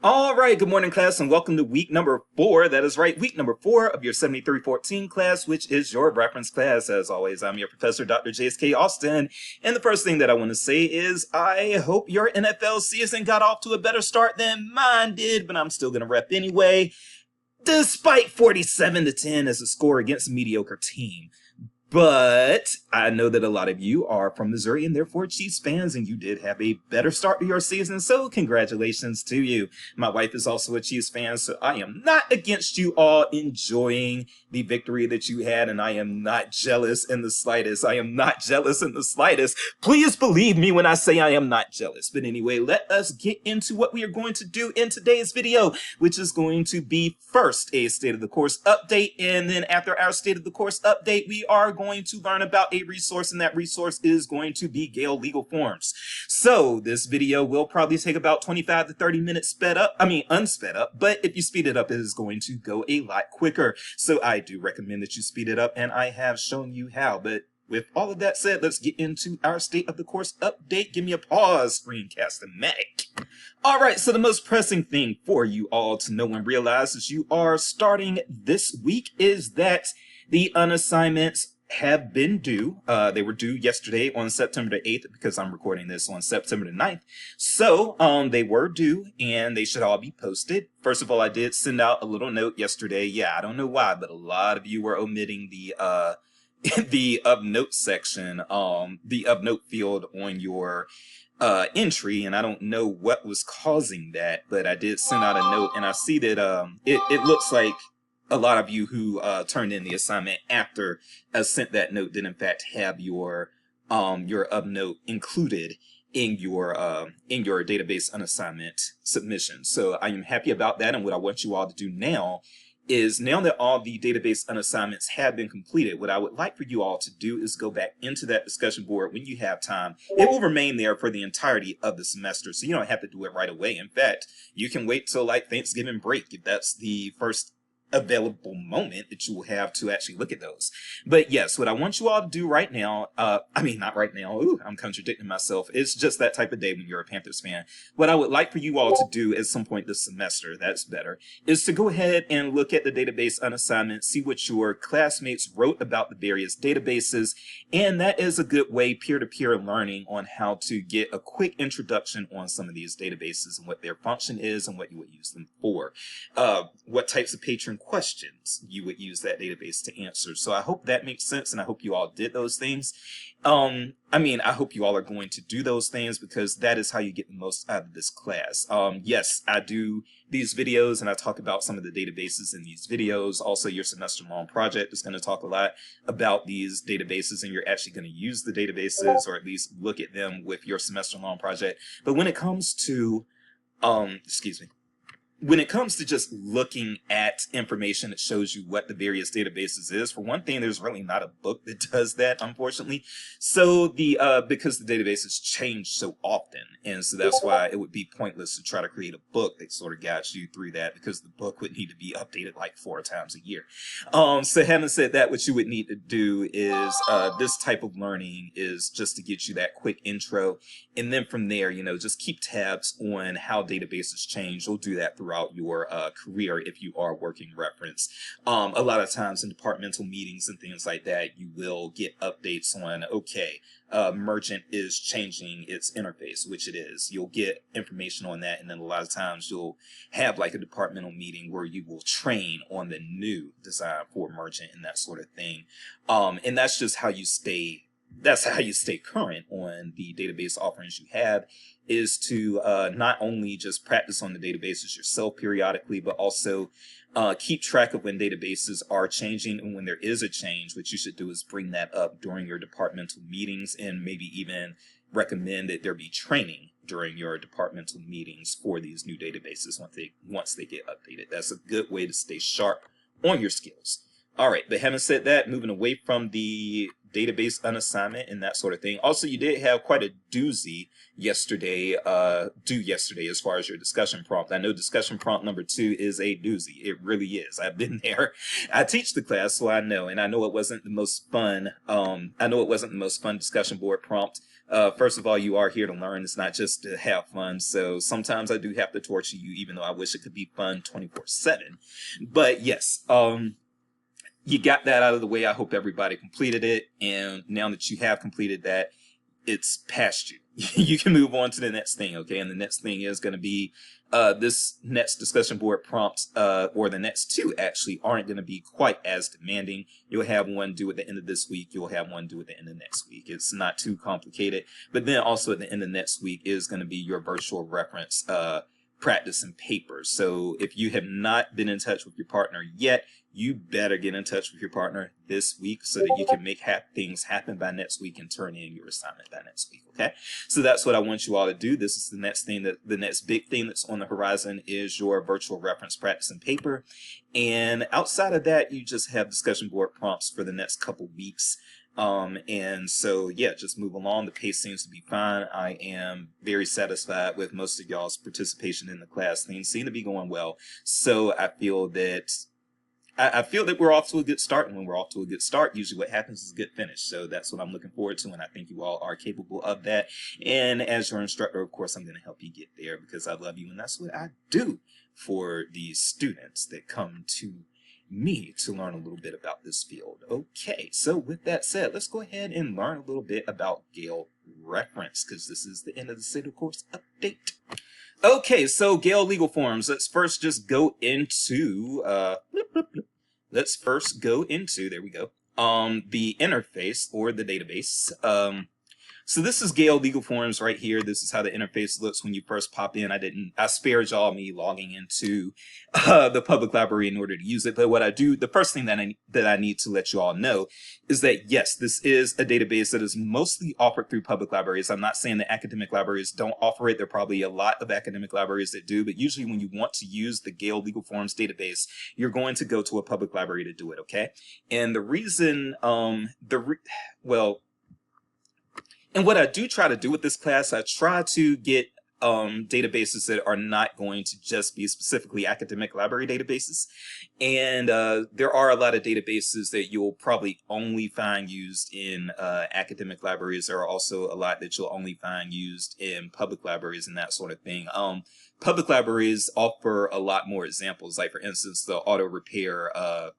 All right, good morning, class, and welcome to week number 4. That is right, week number 4 of your 7314 class, which is your reference class. As always, I'm your professor, Dr. JSK Austin. And the first thing that I want to say is I hope your NFL season got off to a better start than mine did, but I'm still going to rep anyway, despite 47-10 as a score against a mediocre team. But I know that a lot of you are from Missouri and therefore Chiefs fans, and you did have a better start to your season, so congratulations to you. My wife is also a Chiefs fan, so I am not against you all enjoying the victory that you had, and I am not jealous in the slightest. I am not jealous in the slightest. Please believe me when I say I am not jealous. But anyway, let us get into what we are going to do in today's video, which is going to be first a state of the course update, and then after our state of the course update, we are going to learn about a resource, and that resource is going to be Gale Legal Forms. So this video will probably take about 25 to 30 minutes unsped up, but if you speed it up, it is going to go a lot quicker. So I do recommend that you speed it up, and I have shown you how. But with all of that said, let's get into our state of the course update. Give me a pause, Screencast-O-Matic. All right, so the most pressing thing for you all to know and realize as you are starting this week is that the unassignments have been due. They were due yesterday on September the 8th because I'm recording this on September the 9th. So they were due and they should all be posted. First of all, I did send out a little note yesterday. Yeah, I don't know why, but a lot of you were omitting the the of note section, the of note field on your entry, and I don't know what was causing that, but I did send out a note, and I see that it looks like a lot of you who turned in the assignment after I sent that note did in fact have your of note included in your database unassignment submission. So I am happy about that, and what I want you all to do now is, now that all the database unassignments have been completed, what I would like for you all to do is go back into that discussion board when you have time. It will remain there for the entirety of the semester, so you don't have to do it right away. In fact, you can wait till like Thanksgiving break if that's the first available moment that you will have to actually look at those. But yes, what I want you all to do right now, not right now, I'm contradicting myself. It's just that type of day when you're a Panthers fan. What I would like for you all to do at some point this semester, that's better, is to go ahead and look at the database unassignment, see what your classmates wrote about the various databases, and that is a good way, peer-to-peer learning on how to get a quick introduction on some of these databases and what their function is and what you would use them for. What types of patron questions you would use that database to answer. So I hope that makes sense, and I hope you all did those things. I hope you all are going to do those things because that is how you get the most out of this class. Yes, I do these videos and I talk about some of the databases in these videos. Also, your semester-long project is going to talk a lot about these databases, and you're actually going to use the databases or at least look at them with your semester-long project. But when it comes to, when it comes to just looking at information that shows you what the various databases is, for one thing, there's really not a book that does that, unfortunately. So because the databases change so often, and so that's why it would be pointless to try to create a book that sort of guides you through that, because the book would need to be updated like 4 times a year. So having said that, what you would need to do is this type of learning is just to get you that quick intro, and then from there, just keep tabs on how databases change. You'll do that throughout your career if you are working reference. A lot of times in departmental meetings and things like that, you will get updates on, okay, Merchant is changing its interface, which it is. You'll get information on that, and then a lot of times you'll have like a departmental meeting where you will train on the new design for Merchant and that sort of thing. And that's just how you stay current on the database offerings you have, is to not only just practice on the databases yourself periodically, but also keep track of when databases are changing, and when there is a change, what you should do is bring that up during your departmental meetings, and maybe even recommend that there be training during your departmental meetings for these new databases once they get updated. That's a good way to stay sharp on your skills. All right, but having said that, moving away from the database unassignment and that sort of thing. Also, you did have quite a doozy yesterday, as far as your discussion prompt. I know discussion prompt number 2 is a doozy. It really is. I've been there. I teach the class, so I know, and I know it wasn't the most fun. Discussion board prompt First of all, you are here to learn. It's not just to have fun. So sometimes I do have to torture you, even though I wish it could be fun 24/7. But yes, you got that out of the way. I hope everybody completed it. And now that you have completed that, it's past you. You can move on to the next thing, okay? And the next thing is going to be this next discussion board prompt, or the next two actually aren't going to be quite as demanding. You'll have one due at the end of this week. You'll have one due at the end of next week. It's not too complicated. But then also at the end of next week is going to be your virtual reference practice and paper. So if you have not been in touch with your partner yet, you better get in touch with your partner this week so that you can make things happen by next week and turn in your assignment by next week. Okay, so that's what I want you all to do. This is the next thing, that the next big thing that's on the horizon is your virtual reference practice and paper. And outside of that, you just have discussion board prompts for the next couple weeks. And so, yeah, just move along. The pace seems to be fine. I am very satisfied with most of y'all's participation in the class. Things seem to be going well. So I feel that we're off to a good start, and when we're off to a good start, usually what happens is a good finish. So that's what I'm looking forward to, and I think you all are capable of that. And as your instructor, of course, I'm going to help you get there because I love you, and that's what I do for these students that come to me to learn a little bit about this field. Okay, so with that said, let's go ahead and learn a little bit about Gale reference, because this is the end of the state of course update. Okay, so Gale legal forms. Let's first just go into there we go, the interface or the database. So this is Gale legal forms right here. This is how the interface looks when you first pop in. I spared y'all me logging into the public library in order to use it. But what I do, the first thing that I need to let you all know is that yes, this is a database that is mostly offered through public libraries. I'm not saying that academic libraries don't offer it. There are probably a lot of academic libraries that do, but usually when you want to use the Gale legal forms database, you're going to go to a public library to do it, okay? And the reason, and what I do try to do with this class, I try to get databases that are not going to just be specifically academic library databases. And there are a lot of databases that you'll probably only find used in academic libraries. There are also a lot that you'll only find used in public libraries and that sort of thing. Public libraries offer a lot more examples, like for instance, the auto repair, I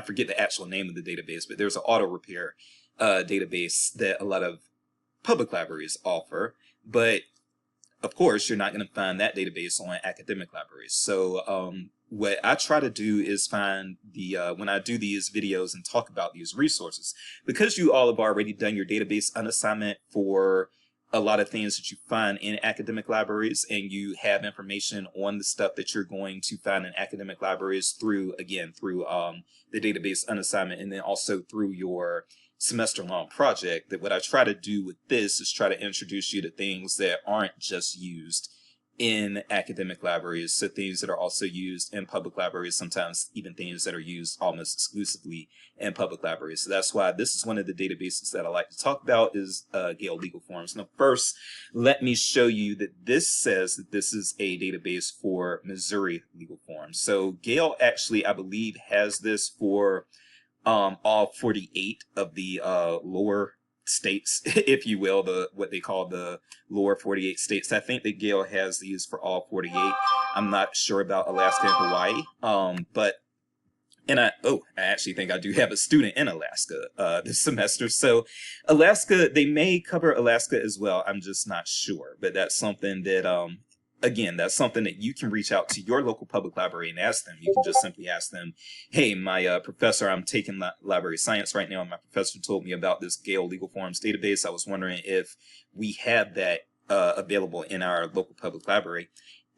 forget the actual name of the database, but there's an auto repair database that a lot of public libraries offer, but of course you're not going to find that database on academic libraries. So what I try to do is find the when I do these videos and talk about these resources, because you all have already done your database unassignment for a lot of things that you find in academic libraries, and you have information on the stuff that you're going to find in academic libraries through the database unassignment, and then also through your semester-long project. That what I try to do with this is try to introduce you to things that aren't just used in academic libraries, so things that are also used in public libraries, sometimes even things that are used almost exclusively in public libraries. So that's why this is one of the databases that I like to talk about, is Gale legal forms. Now first, let me show you that this says that this is a database for Missouri legal forms. So Gale actually, I believe, has this for all 48 of the lower states, if you will, what they call the lower 48 states. I think that Gale has these for all 48. I'm not sure about Alaska and Hawaii, I actually think I do have a student in Alaska this semester. So Alaska, they may cover Alaska as well. I'm just not sure, but that's something that again, that's something that you can reach out to your local public library and ask them. You can just simply ask them, hey, my professor, I'm taking library science right now, and my professor told me about this Gale legal forms database. I was wondering if we have that available in our local public library.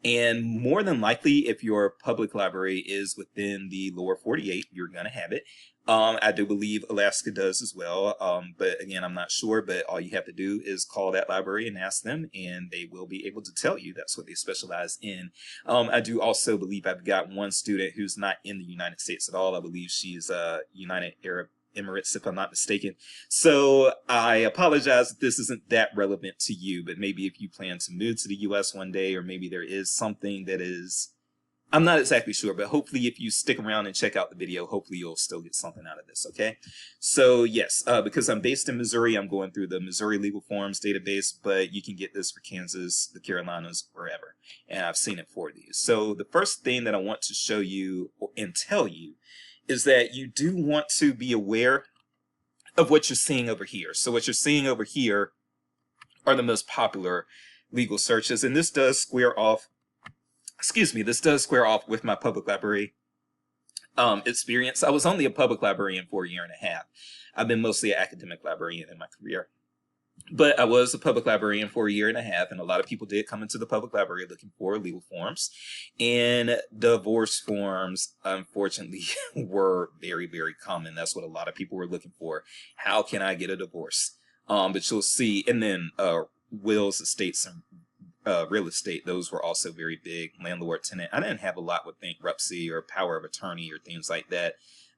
And more than likely, if your public library is within the lower 48, you're going to have it. I do believe Alaska does as well, but again, I'm not sure. But all you have to do is call that library and ask them, and they will be able to tell you. That's what they specialize in. I do also believe I've got one student who's not in the United States at all. I believe she's United Arab Emirates, if I'm not mistaken. So I apologize if this isn't that relevant to you, but maybe if you plan to move to the U.S. one day, or maybe there is something that is I'm not exactly sure, but hopefully if you stick around and check out the video, hopefully you'll still get something out of this, okay? So yes, because I'm based in Missouri, I'm going through the Missouri Legal Forms database, but you can get this for Kansas, the Carolinas, wherever. And I've seen it for these. So the first thing that I want to show you and tell you is that you do want to be aware of what you're seeing over here. So what you're seeing over here are the most popular legal searches, and this does square off this does square off with my public library experience. I was only a public librarian for a year and a half. I've been mostly an academic librarian in my career. But I was a public librarian for a year and a half, and a lot of people did come into the public library looking for legal forms. And divorce forms, unfortunately, were very, very common. That's what a lot of people were looking for. How can I get a divorce? But you'll see, and then wills, estates, and real estate, those were also very big. Landlord tenant. I didn't have a lot with bankruptcy or power of attorney or things like that.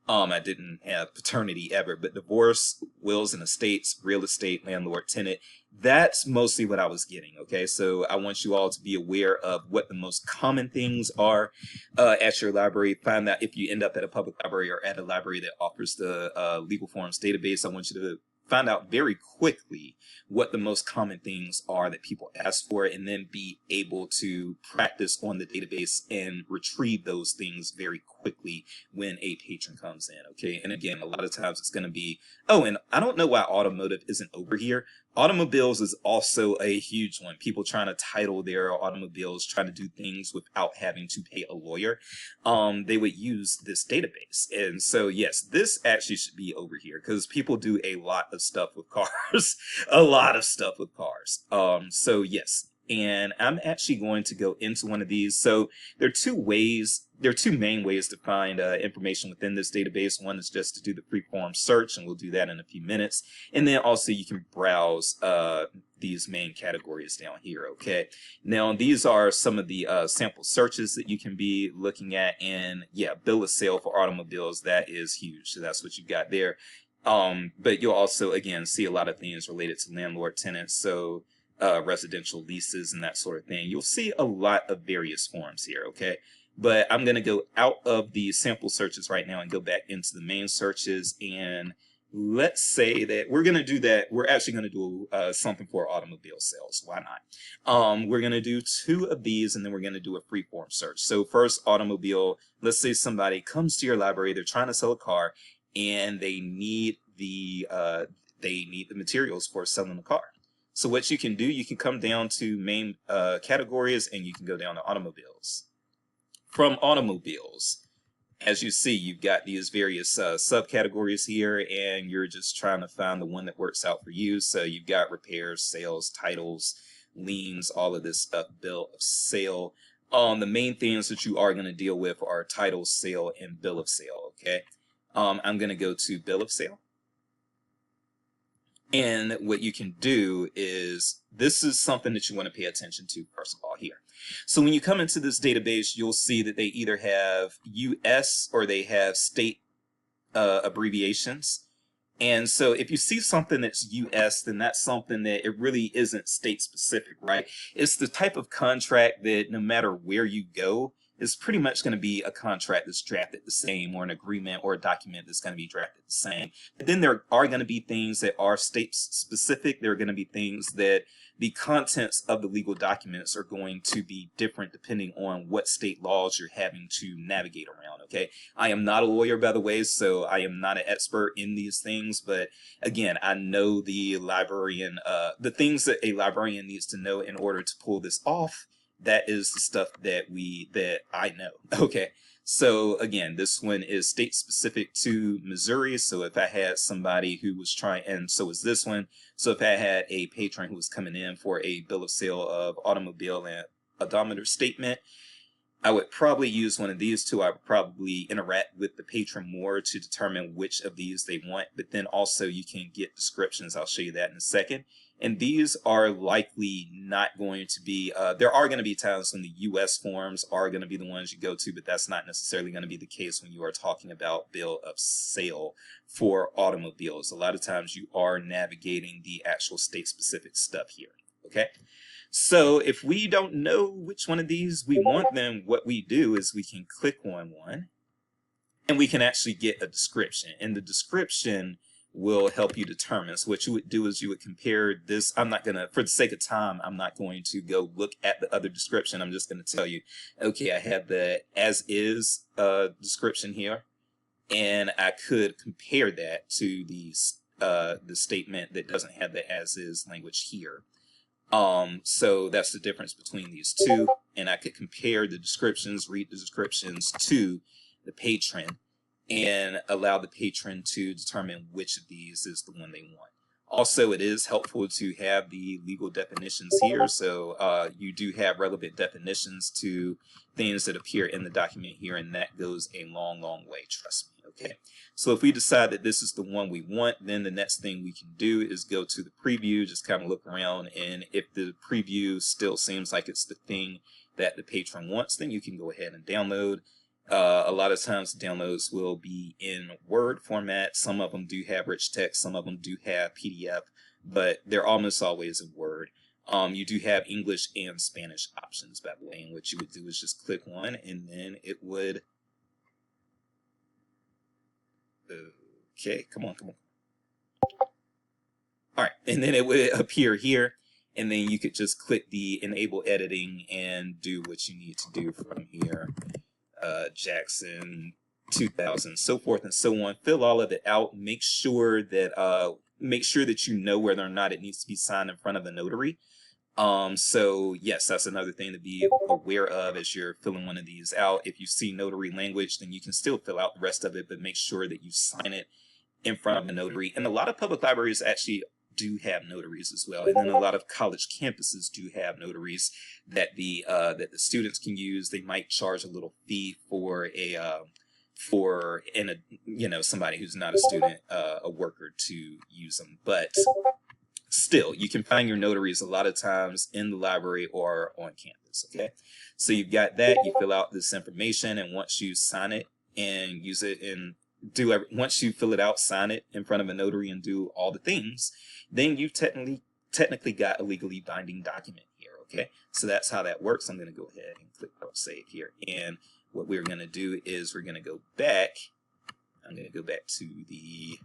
I didn't have paternity ever, but divorce, wills and estates, real estate, landlord tenant, that's mostly what I was getting. Okay, so I want you all to be aware of what the most common things are at your library. Find out if you end up at a public library or at a library that offers the legal forms database. I want you to find out very quickly what the most common things are that people ask for, and then be able to practice on the database and retrieve those things very quickly when a patron comes in. Okay, and again, a lot of times it's going to be, oh, and I don't know why automotive isn't over here. Automobiles is also a huge one. People trying to title their automobiles, trying to do things without having to pay a lawyer. They would use this database. And so, yes, this actually should be over here because people do a lot of stuff with cars, a lot of stuff with cars. So yes, and I'm actually going to go into one of these. So there are two main ways to find information within this database. One is just to do the free-form search, and we'll do that in a few minutes. And then also you can browse these main categories down here, okay? Now, these are some of the sample searches that you can be looking at. And yeah, bill of sale for automobiles, that is huge. So that's what you got there. But you'll also, again, see a lot of things related to landlord tenants. So residential leases and that sort of thing. You'll see a lot of various forms here, okay? But I'm going to go out of the sample searches right now and go back into the main searches. And let's say that we're going to do that. We're actually going to do something for automobile sales. Why not? We're going to do two of these, and then we're going to do a free form search. So first, automobile. Let's say somebody comes to your library. They're trying to sell a car, and they need the materials for selling the car. So what you can do, you can come down to main categories, and you can go down to automobiles. From automobiles, as you see, you've got these various subcategories here, and you're just trying to find the one that works out for you. So you've got repairs, sales, titles, liens, all of this stuff, bill of sale. The main things that you are going to deal with are title, sale, and bill of sale, okay? I'm going to go to bill of sale. And what you can do is, this is something that you want to pay attention to first of all here. So when you come into this database, you'll see that they either have US or they have state abbreviations. And so if you see something that's US, then that's something that it really isn't state specific, right? It's the type of contract that no matter where you go, is pretty much going to be a contract that's drafted the same, or an agreement or a document that's going to be drafted the same. But then there are going to be things that are state specific. There are going to be things that the contents of the legal documents are going to be different depending on what state laws you're having to navigate around, okay? I am not a lawyer, by the way, so I am not an expert in these things, but again, I know the librarian, the things that a librarian needs to know in order to pull this off. That is the stuff that I know. Okay. So again, this one is state specific to Missouri. So if I had somebody who was trying, and so is this one. So if I had a patron who was coming in for a bill of sale of automobile and odometer statement, I would probably use one of these two. I would probably interact with the patron more to determine which of these they want. But then also you can get descriptions. I'll show you that in a second. And these are likely not going to be, there are going to be times when the US forms are going to be the ones you go to, but that's not necessarily going to be the case when you are talking about bill of sale for automobiles. A lot of times you are navigating the actual state specific stuff here. Okay. So if we don't know which one of these we want, then what we do is we can click on one and we can actually get a description. And the description will help you determine. So what you would do is you would compare this. I'm not going to, for the sake of time, I'm not going to go look at the other description. I'm just going to tell you, okay, I have the as is description here, and I could compare that to the statement that doesn't have the as is language here. So that's the difference between these two, and I could compare the descriptions, read the descriptions to the patron, and allow the patron to determine which of these is the one they want. Also, it is helpful to have the legal definitions here, so you do have relevant definitions to things that appear in the document here, and that goes a long, long way, trust me, okay? So if we decide that this is the one we want, then the next thing we can do is go to the preview, just kind of look around, and if the preview still seems like it's the thing that the patron wants, then you can go ahead and download. A lot of times downloads will be in Word format. Some of them do have rich text, some of them do have PDF, but they're almost always in Word. You do have English and Spanish options, by the way, and what you would do is just click one, and then it would, okay, come on. All right, and then it would appear here, and then you could just click the enable editing and do what you need to do from here. Jackson 2000, so forth and so on. Fill all of it out. Make sure that you know whether or not it needs to be signed in front of the notary. So yes, that's another thing to be aware of as you're filling one of these out. If you see notary language, then you can still fill out the rest of it, but make sure that you sign it in front of a notary. And a lot of public libraries actually do have notaries as well, and then a lot of college campuses do have notaries that the students can use. They might charge a little fee for somebody who's not a student, a worker, to use them, but still, you can find your notaries a lot of times in the library or on campus. Okay, so you've got that. You fill out this information, and once you sign it and use it and once you fill it out, sign it in front of a notary and do all the things, then you've technically got a legally binding document here. Okay, so that's how that works. I'm going to go ahead and click save here, and what we're going to do is we're going to go back. I'm going to go back to the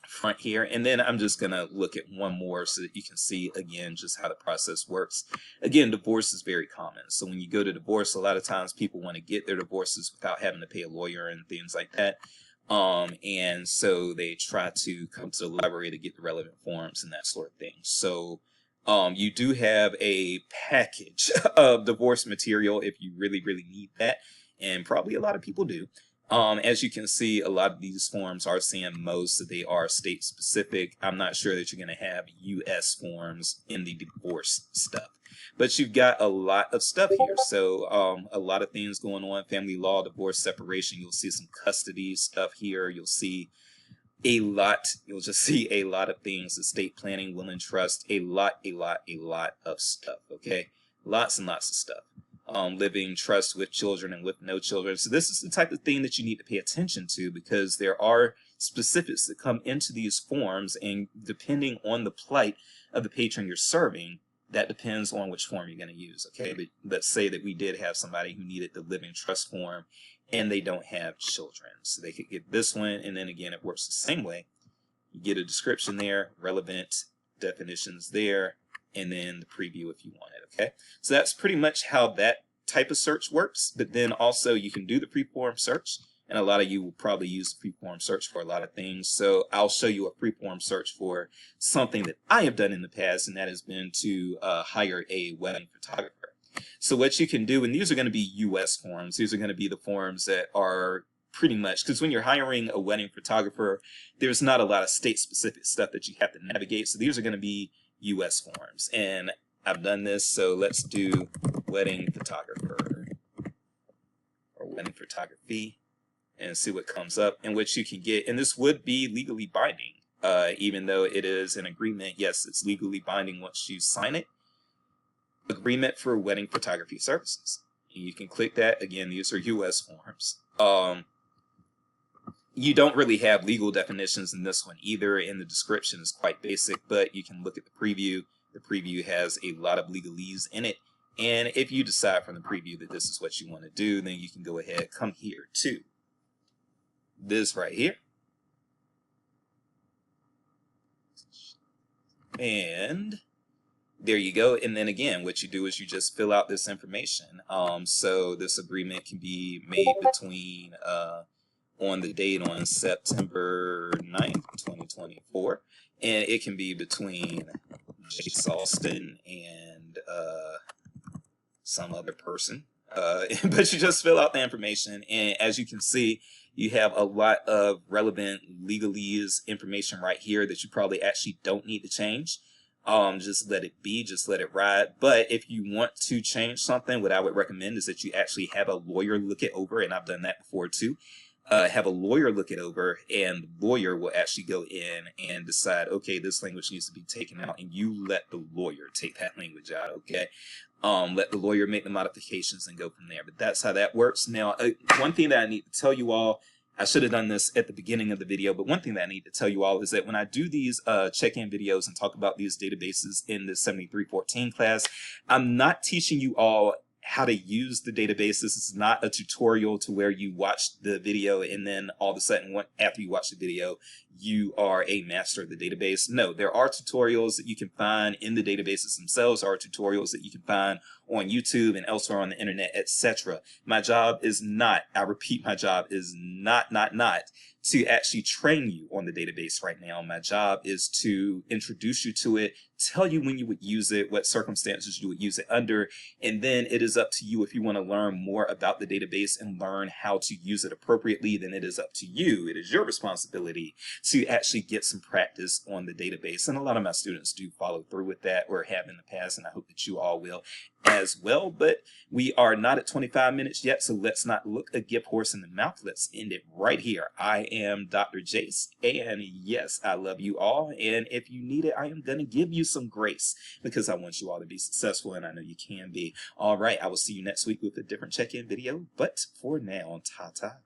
front here, and then I'm just going to look at one more so that you can see again just how the process works. Again, divorce is very common. So when you go to divorce, a lot of times people want to get their divorces without having to pay a lawyer and things like that. And so they try to come to the library to get the relevant forms and that sort of thing. So you do have a package of divorce material if you really, really need that, and probably a lot of people do. As you can see, a lot of these forms are CMOs, so they are state specific. I'm not sure that you're going to have US forms in the divorce stuff, but you've got a lot of stuff here. So a lot of things going on: family law, divorce, separation. You'll see some custody stuff here. You'll see you'll just see a lot of things: estate planning, will and trust, a lot of stuff. Okay, lots and lots of stuff. Living trust with children and with no children. So this is the type of thing that you need to pay attention to, because there are specifics that come into these forms, and depending on the plight of the patron you're serving, that depends on which form you're going to use. Okay, but let's say that we did have somebody who needed the living trust form and they don't have children, so they could get this one, and then again it works the same way. You get a description there, relevant definitions there, and then the preview if you want it. Okay, so that's pretty much how that type of search works. But then also you can do the freeform search, and a lot of you will probably use the freeform search for a lot of things. So I'll show you a freeform search for something that I have done in the past, and that has been to hire a wedding photographer. So what you can do, and these are going to be US forms, these are going to be the forms that are pretty much, because when you're hiring a wedding photographer, there's not a lot of state specific stuff that you have to navigate. So these are going to be US forms, and I've done this. So let's do wedding photographer or wedding photography and see what comes up and what you can get. And this would be legally binding, even though it is an agreement. Yes, it's legally binding once you sign it. Agreement for wedding photography services. And you can click that. Again, these are US forms. You don't really have legal definitions in this one either, and the description is quite basic, but you can look at the preview The preview has a lot of legalese in it. And if you decide from the preview that this is what you want to do, then you can go ahead, come here to this right here. And there you go. And then again, what you do is you just fill out this information. So this agreement can be made between on the date on September 9th, 2024. And it can be between Jace Austin and some other person. But you just fill out the information. And as you can see, you have a lot of relevant legalese information right here that you probably actually don't need to change. Just let it be, just let it ride. But if you want to change something, what I would recommend is that you actually have a lawyer look it over, and I've done that before too. Have a lawyer look it over, and the lawyer will actually go in and decide, okay, this language needs to be taken out, and you let the lawyer take that language out, okay? Let the lawyer make the modifications and go from there. But that's how that works. Now, one thing that I need to tell you all, I should have done this at the beginning of the video, but one thing that I need to tell you all is that when I do these check-in videos and talk about these databases in the 7314 class, I'm not teaching you all how to use the database. This is not a tutorial to where you watch the video and then all of a sudden after you watch the video, you are a master of the database. No, there are tutorials that you can find in the databases themselves. There are tutorials that you can find on YouTube and elsewhere on the internet, etc. My job is not, I repeat, my job is not to actually train you on the database right now. My job is to introduce you to it, tell you when you would use it, what circumstances you would use it under, and then it is up to you. If you want to learn more about the database and learn how to use it appropriately, then it is up to you. It is your responsibility to actually get some practice on the database. And a lot of my students do follow through with that, or have in the past, and I hope that you all will as well. But we are not at 25 minutes yet, so let's not look a gift horse in the mouth. Let's end it right here. I am Dr. Jace, and yes, I love you all, and if you need it, I am going to give you some grace because I want you all to be successful, and I know you can be. All right, I will see you next week with a different check-in video, but for now, ta-ta.